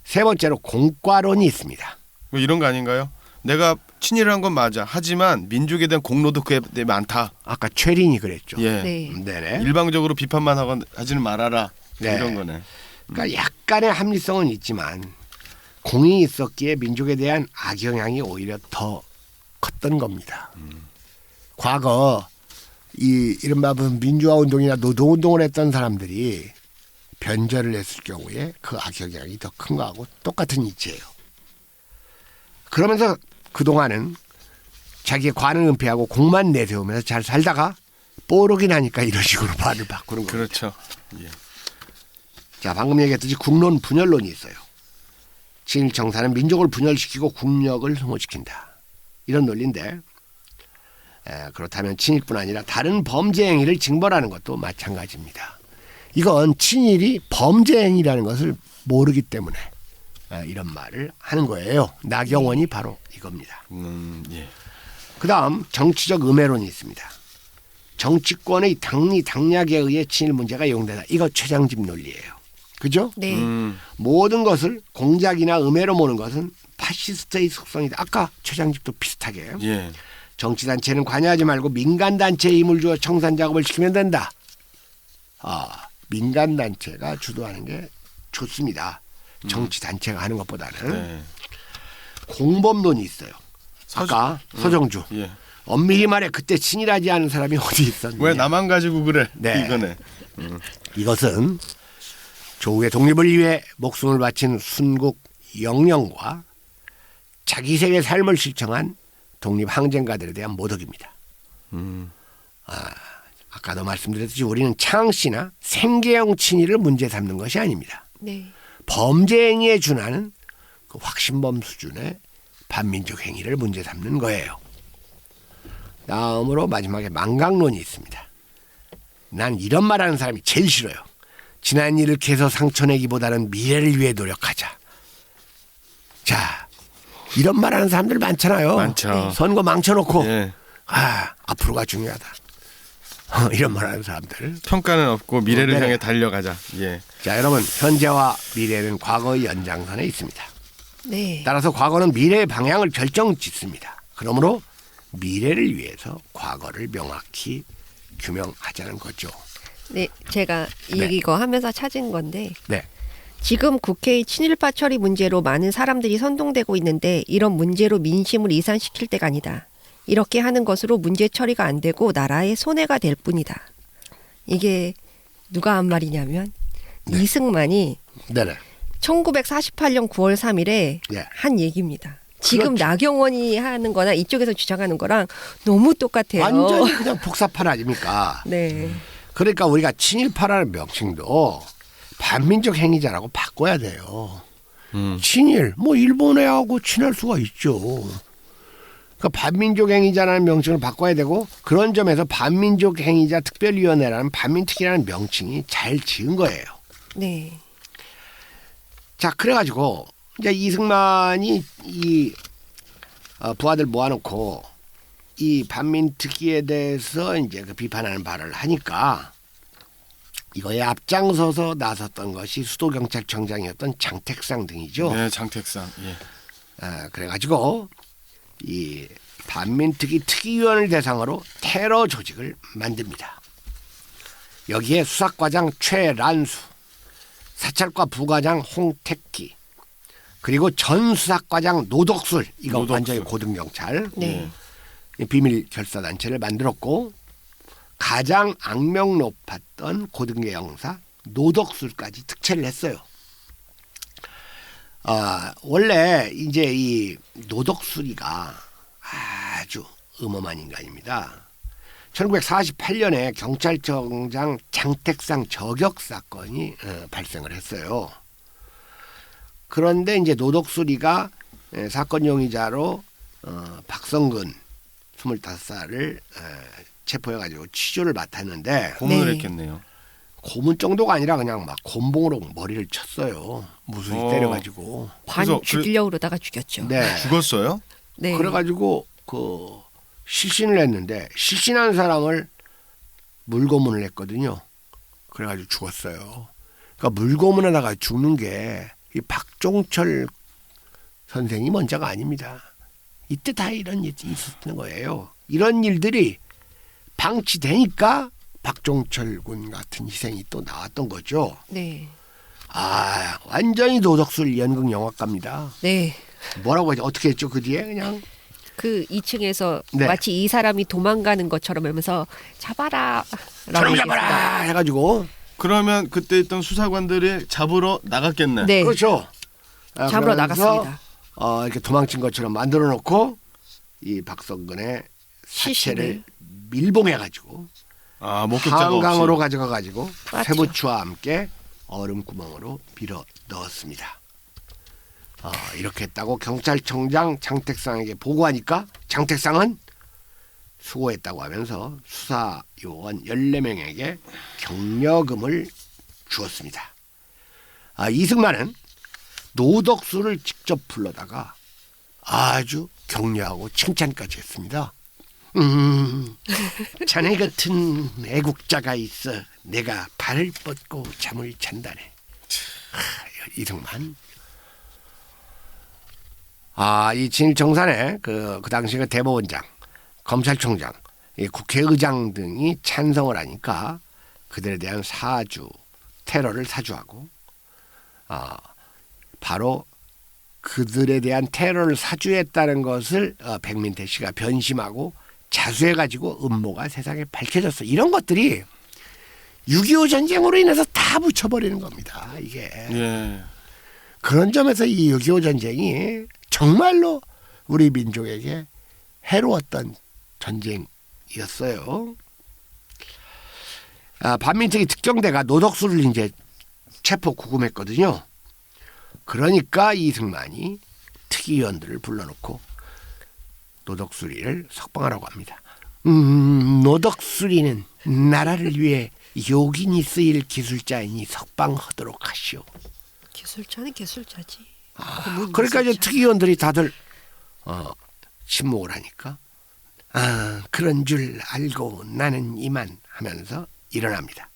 B: 세 번째로 공과론이 있습니다.
C: 뭐 이런 거 아닌가요? 내가 친일을 한 건 맞아. 하지만 민족에 대한 공로도 그에 대해 많다.
B: 아까 최린이 그랬죠.
C: 예.
A: 네.
B: 네네.
C: 일방적으로 비판만 하지는 말아라.
B: 네.
C: 이런 거네.
B: 그러니까 약간의 합리성은 있지만 공이 있었기에 민족에 대한 악영향이 오히려 더 컸던 겁니다. 과거 이 이른바 민주화 운동이나 노동 운동을 했던 사람들이 변절을 했을 경우에 그 악영향이 더 큰 거하고 똑같은 이치예요. 그러면서 그동안은 자기의 관을 은폐하고 공만 내세우면서 잘 살다가 뽀록이 나니까 이런 식으로 말을 바꾸는 거예요.
C: 그렇죠. 예.
B: 자, 방금 얘기했듯이 국론 분열론이 있어요. 친일 정사는 민족을 분열시키고 국력을 흠모시킨다. 이런 논리인데 그렇다면 친일뿐 아니라 다른 범죄 행위를 징벌하는 것도 마찬가지입니다. 이건 친일이 범죄 행위라는 것을 모르기 때문에 이런 말을 하는 거예요. 나경원이 바로 이겁니다.
C: 예.
B: 그다음 정치적 음해론이 있습니다. 정치권의 당리 당략에 의해 친일 문제가 이용되다. 이거 최장집 논리예요. 그죠?
A: 네.
B: 모든 것을 공작이나 음해로 모는 것은 파시스트의 속성이다. 아까 최장집도 비슷하게.
C: 예.
B: 정치단체는 관여하지 말고 민간단체에 힘을 주어 청산 작업을 시키면 된다. 민간단체가 주도하는 게 좋습니다. 정치단체가 하는 것보다는.
C: 네.
B: 공범론이 있어요. 아까 서정주.
C: 예.
B: 엄밀히 말해 그때 친일하지 않은 사람이 어디 있었느냐.
C: 왜 나만 가지고 그래?
B: 네.
C: 이거네.
B: 이것은 조국의 독립을 위해 목숨을 바친 순국 영령과 자기 세계 삶을 실천한 독립항쟁가들에 대한 모독입니다. 아까도 말씀드렸듯이 우리는 창씨나 생계형 친일을 문제 삼는 것이 아닙니다.
A: 네.
B: 범죄 행위에 준하는 그 확신범 수준의 반민족 행위를 문제 삼는 거예요. 다음으로 마지막에 망각론이 있습니다. 난 이런 말하는 사람이 제일 싫어요. 지난 일을 캐서 상처내기보다는 미래를 위해 노력하자. 자, 이런 말하는 사람들 많잖아요.
C: 많죠.
B: 선거 망쳐놓고
C: 예.
B: 앞으로가 중요하다. 이런 말하는 사람들.
C: 평가는 없고 미래를
B: 네네.
C: 향해 달려가자. 예.
B: 자, 여러분 현재와 미래는 과거의 연장선에 있습니다.
A: 네.
B: 따라서 과거는 미래의 방향을 결정짓습니다. 그러므로 미래를 위해서 과거를 명확히 규명하자는 거죠.
A: 네, 제가 이거 하면서 찾은 건데
B: 네.
A: 지금 국회의 친일파 처리 문제로 많은 사람들이 선동되고 있는데 이런 문제로 민심을 이산시킬 때가 아니다. 이렇게 하는 것으로 문제 처리가 안 되고 나라의 손해가 될 뿐이다. 이게 누가 한 말이냐면 이승만이
B: 네네.
A: 1948년 9월 3일에
B: 네.
A: 한 얘기입니다. 지금
B: 그렇죠.
A: 나경원이 하는 거나 이쪽에서 주장하는 거랑 너무 똑같아요.
B: 완전히 그냥 폭사판 아닙니까?
A: 네.
B: 그러니까 우리가 친일파라는 명칭도 반민족 행위자라고 바꿔야 돼요. 친일, 뭐 일본애하고 친할 수가 있죠. 그러니까 반민족 행위자라는 명칭을 바꿔야 되고 그런 점에서 반민족 행위자 특별위원회라는 반민특위라는 명칭이 잘 지은 거예요.
A: 네.
B: 자, 그래가지고 이제 이승만이 이 부하들 모아놓고 이 반민특위에 대해서 이제 그 비판하는 발언을 하니까 이거에 앞장서서 나섰던 것이 수도경찰청장이었던 장택상 등이죠.
C: 네, 장택상. 예.
B: 그래가지고 이 반민특위 특위위원을 대상으로 테러 조직을 만듭니다. 여기에 수사과장 최란수, 사찰과 부과장 홍택기, 그리고 전 수사과장 노덕술, 이거
C: 노덕술.
B: 완전히 고등경찰.
A: 네.
B: 비밀 결사단체를 만들었고 가장 악명 높았던 고등계 형사 노덕술까지 특채를 했어요. 원래 이제 이 노덕술이가 아주 음험한 인간입니다. 1948년에 경찰청장 장택상 저격 사건이 발생을 했어요. 그런데 이제 노덕술이가 사건 용의자로 박성근 25살을 체포해가지고 취조를 맡았는데
C: 고문을
A: 네.
C: 했겠네요.
B: 고문 정도가 아니라 그냥 막 곤봉으로 머리를 쳤어요. 무수히 때려가지고.
A: 반
C: 그래서
A: 죽이려고 그러다가 죽였죠.
B: 네.
C: 죽었어요?
A: 네.
B: 그래가지고 그 실신을 했는데 실신한 사람을 물고문을 했거든요. 그래가지고 죽었어요. 그러니까 물고문하다가 죽는 게 이 박종철 선생이 먼저가 아닙니다. 이때 다 이런 일이 있었던 거예요. 이런 일들이 방치되니까 박종철 군 같은 희생이 또 나왔던 거죠.
A: 네.
B: 완전히 도덕술 연극 영화과입니다.
A: 네.
B: 뭐라고 하죠? 어떻게 했죠? 그 뒤에 그냥
A: 그 2층에서
B: 네.
A: 마치 이 사람이 도망가는 것처럼 하면서 잡아라.
B: 저놈 잡아라 해가지고
C: 그러면 그때 있던 수사관들이 잡으러 나갔겠네.
A: 네.
B: 그렇죠.
A: 잡으러
B: 그러면서
A: 나갔습니다.
B: 이렇게 도망친 것처럼 만들어 놓고 이 박성근의 사체를 밀봉해가지고
C: 목격자가
B: 한강으로
C: 없이.
B: 가져가가지고
A: 맞죠.
B: 쇠부추와 함께 얼음 구멍으로 밀어 넣었습니다. 이렇게 했다고 경찰청장 장택상에게 보고하니까 장택상은 수고했다고 하면서 수사요원 14명에게 격려금을 주었습니다. 이승만은 노덕수를 직접 불러다가 아주 격려하고 칭찬까지 했습니다. 자네 같은 애국자가 있어 내가 발을 뻗고 잠을 잔다네. 이승만. 이 진일청산에 그 당시 그 대법원장, 검찰총장, 국회의장 등이 찬성을 하니까 그들에 대한 테러를 사주하고 바로 그들에 대한 테러를 사주했다는 것을 백민태 씨가 변심하고 자수해가지고 음모가 세상에 밝혀졌어. 이런 것들이 6.25 전쟁으로 인해서 다 묻혀버리는 겁니다. 이게.
C: 예.
B: 그런 점에서 이 6.25 전쟁이 정말로 우리 민족에게 해로웠던 전쟁이었어요. 반민특위 특경대가 노덕수를 이제 체포 구금했거든요. 그러니까 이승만이 특위위원들을 불러놓고 노덕수리를 석방하라고 합니다. 노덕수리는 나라를 위해 요긴이 쓰일 기술자이니 석방하도록 하시오.
A: 기술자는 기술자지.
B: 그러니까 이제 특위위원들이 다들 침묵을 하니까 그런 줄 알고 나는 이만 하면서 일어납니다.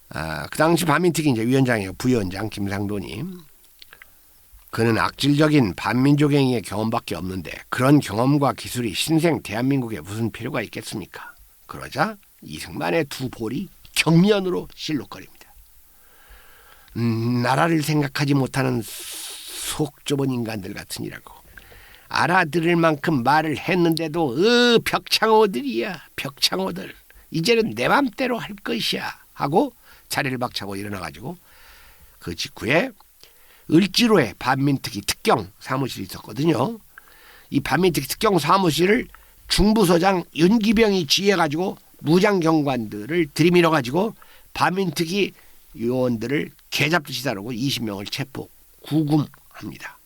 B: 그 당시 반민특위 이제 위원장이에요. 부위원장 김상도님. 그는 악질적인 반민족행위의 경험밖에 없는데 그런 경험과 기술이 신생 대한민국에 무슨 필요가 있겠습니까? 그러자 이승만의 두 볼이 경련으로 실룩거립니다. 나라를 생각하지 못하는 속 좁은 인간들 같으니라고. 알아들을 만큼 말을 했는데도 벽창호들이야. 벽창호들. 이제는 내 맘대로 할 것이야 하고 자리를 박차고 일어나가지고 그 직후에 을지로에 반민특위 특경 사무실이 있었거든요. 이 반민특위 특경 사무실을 중부서장 윤기병이 지휘해가지고 무장경관들을 들이밀어가지고 반민특위 요원들을 개잡듯이 다루고 20명을 체포 구금합니다.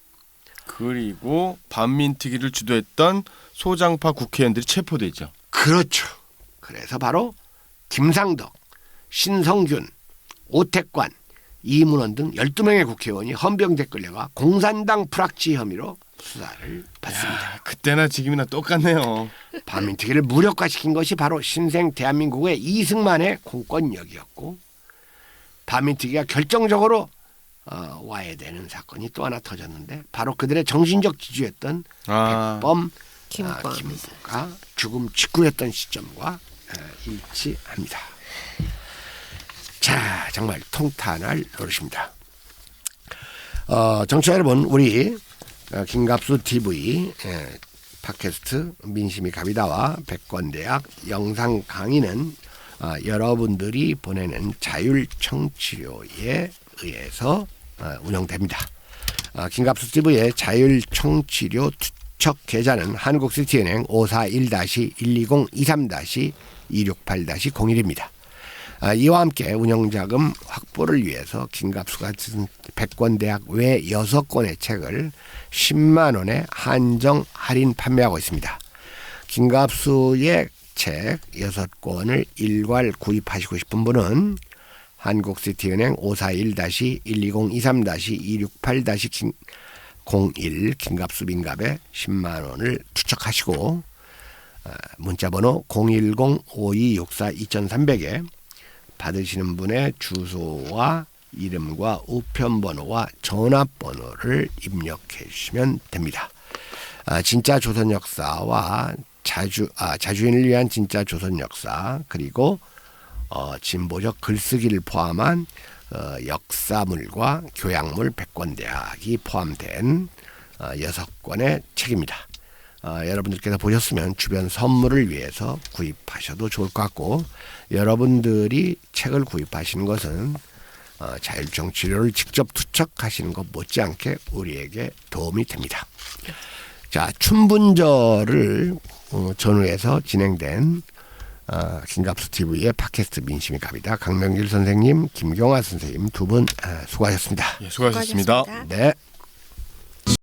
C: 그리고 반민특위를 주도했던 소장파 국회의원들이 체포되죠.
B: 그렇죠. 그래서 바로 김상덕, 신성균, 오택관, 이문원 등 12명의 국회의원이 헌병대 끌려가 공산당 불합치 혐의로 수사를 받습니다.
C: 야, 그때나 지금이나 똑같네요.
B: 반민특위를 무력화시킨 것이 바로 신생 대한민국의 이승만의 공권력이었고 반민특위가 결정적으로 와야 되는 사건이 또 하나 터졌는데 바로 그들의 정신적 지주였던 백범 김구가 죽음 직후였던 시점과 일치합니다. 자, 정말 통탄할 노릇입니다. 정치자 여러분, 우리 김갑수 TV 팟캐스트 민심이 갑이다와 백권대학 영상 강의는 여러분들이 보내는 자율청취료에 의해서 운영됩니다. 김갑수 TV의 자율청취료 투척 계좌는 한국시티은행 541-120-23-268-01입니다. 이와 함께 운영자금 확보를 위해서 김갑수가 쓴 백권대학 외 6권의 책을 10만 원에 한정 할인 판매하고 있습니다. 김갑수의 책 6권을 일괄 구입하시고 싶은 분은 한국시티은행 541-120-23-268-01 김갑수 민갑에 10만 원을 투척하시고 문자번호 010-5264-2300에 받으시는 분의 주소와 이름과 우편번호와 전화번호를 입력해 주시면 됩니다. 진짜 조선 역사와 자주인을 위한 진짜 조선 역사 그리고 진보적 글쓰기를 포함한 역사물과 교양물 백권대학이 포함된 6권의 책입니다. 여러분들께서 보셨으면 주변 선물을 위해서 구입하셔도 좋을 것 같고 여러분들이 책을 구입하시는 것은 자율정치료를 직접 투척하시는 것 못지않게 우리에게 도움이 됩니다. 자, 춘분절을 전후해서 진행된 김갑수 TV의 팟캐스트 민심이 갑이다. 강명길 선생님, 김경아 선생님 두 분 수고하셨습니다.
C: 예, 수고하셨습니다.
A: 수고하셨습니다.
B: 네.